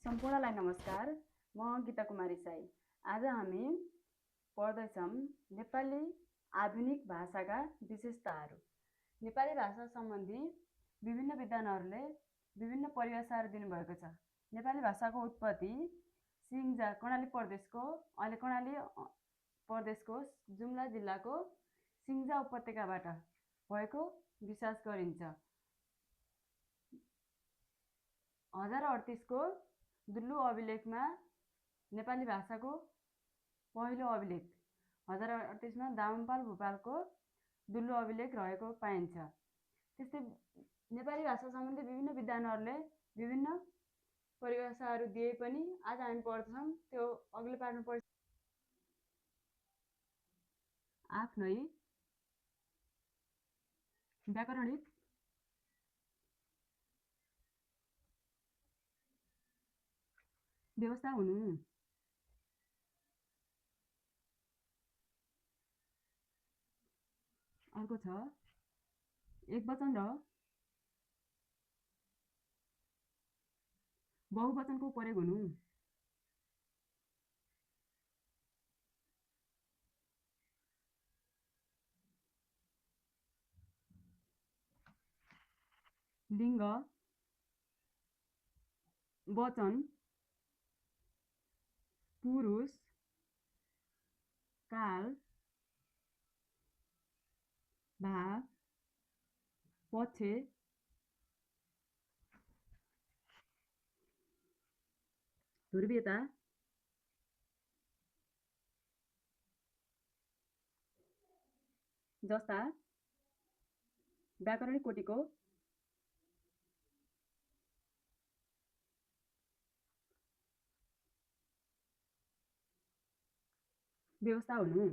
सम्पूर्णलाई नमस्कार। म गीता कुमारी साई। आज हामी पढ्दैछौँ नेपाली आधुनिक भाषाका विशेषताहरू। नेपाली भाषा सम्बन्धी विभिन्न विद्वानहरूले विभिन्न परिभाषाहरू दिनुभएको छ। नेपाली भाषाको उत्पत्ति सिङ्जा कर्णाली प्रदेशको अहिले कर्णाली प्रदेशको जुम्ला जिल्लाको सिङ्जा उपत्यकाबाट भएको विश्वास गरिन्छ। 1038 को दुल्लु अभिलेखमा नेपाली भाषाको पहिलो अभिलेख 1038 मा दामपाल भूपालको दुल्लु अभिलेख रहेको पाइन्छ। त्यस्तै नेपाली भाषा सम्बन्धी विभिन्न विद्वानहरूले विभिन्न परिभाषाहरू दिए पनि आज हामी पढ्छौँ त्यो अघिल्लो पाठमा पढ आफ्नै व्याकरणिक व्यवस्था हुनु। अर्को छ एकवचन र बहुवचनको प्रयोग हुनु। लिङ्ग, वचन, पुरुष, काल, भाव, पक्ष, ध्रुवीयता, जस्ता व्याकरणिक कोटिको व्यवस्था हुनु।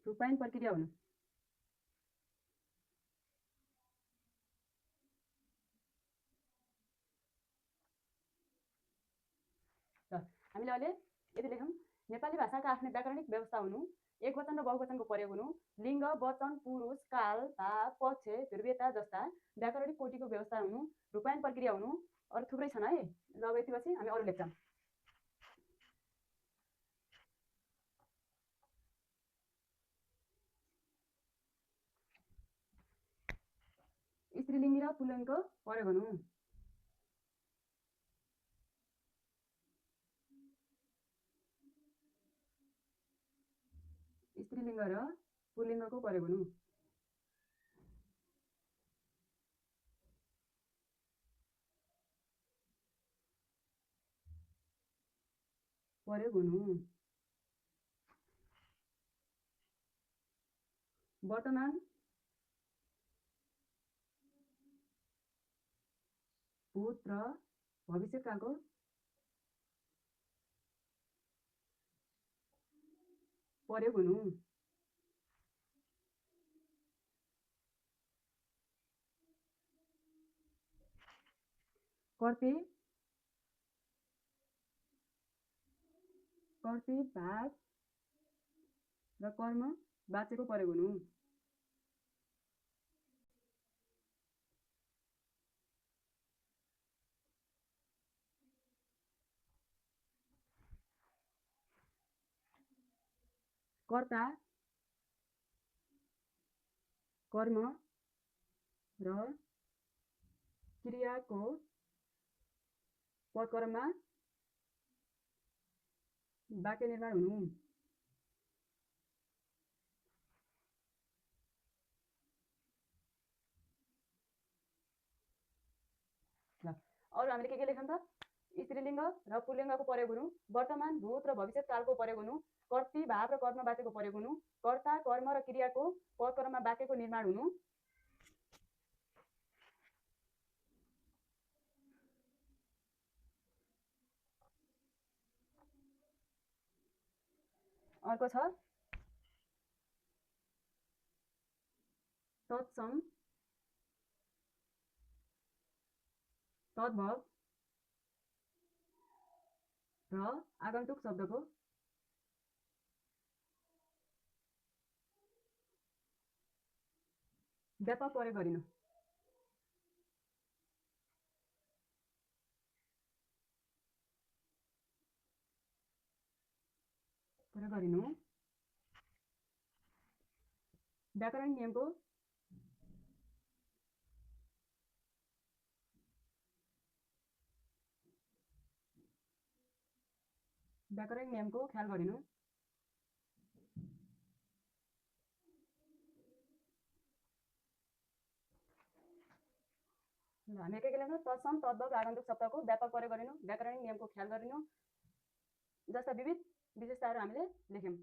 रूपायन प्रक्रिया हुनु। हामीले अहिले यति लेखौँ नेपाली भाषाका आफ्नै व्याकरणिक व्यवस्था हुनु, एकवचन र बहुवचनको प्रयोग हुनु, लिङ्ग, वचन, पुरुष, काल, भाव, पक्ष, ध्रुवीयता जस्ता व्याकरणिक कोटिको व्यवस्था हुनु, रूपायन प्रक्रिया हुनु। अरू थुप्रै छन् है। ल अब यतिपछि हामी अरू लेख्छौँ। स्त्रीलिङ्गी र पुल्लिङ्गको प्रयोग हुनु। स्त्रीलिङ्ग र पुल्लिङ्गको प्रयोग हुनु। वर्तमान, भूत र भविष्यकालको प्रयोग हुनु। कर्ते, भाव र कर्म वाच्यको प्रयोग हुनु। कर्ता, कर्म र क्रियाको पदक्रममा वाक्य निर्माण हुनु। ल अरू हामीले के लेख्छौँ त? स्त्रीलिङ्ग र पुल्लिङ्गको प्रयोग हुनु, वर्तमान, भूत र भविष्यकालको प्रयोग हुनु, कर्ती, भाव र कर्म वाच्यको प्रयोग हुनु, कर्ता, कर्म र क्रियाको पदक्रममा वाक्यको निर्माण हुनु। अर्को छ तत्सम, तद्भव र आगन्तुक शब्दको व्यापक प्रयोग गरिनु। प्रयोग गरिनु। व्याकरण नियमको ख्याल गरिनु। ल हामी के लेख्छौँ तत्सम तद्भव आगन्तुक शब्दको व्यापक प्रयोग गरिनु व्याकरणिक नियमको ख्याल गरिनु जस्ता विविध विशेषताहरू हामीले लेख्यौँ।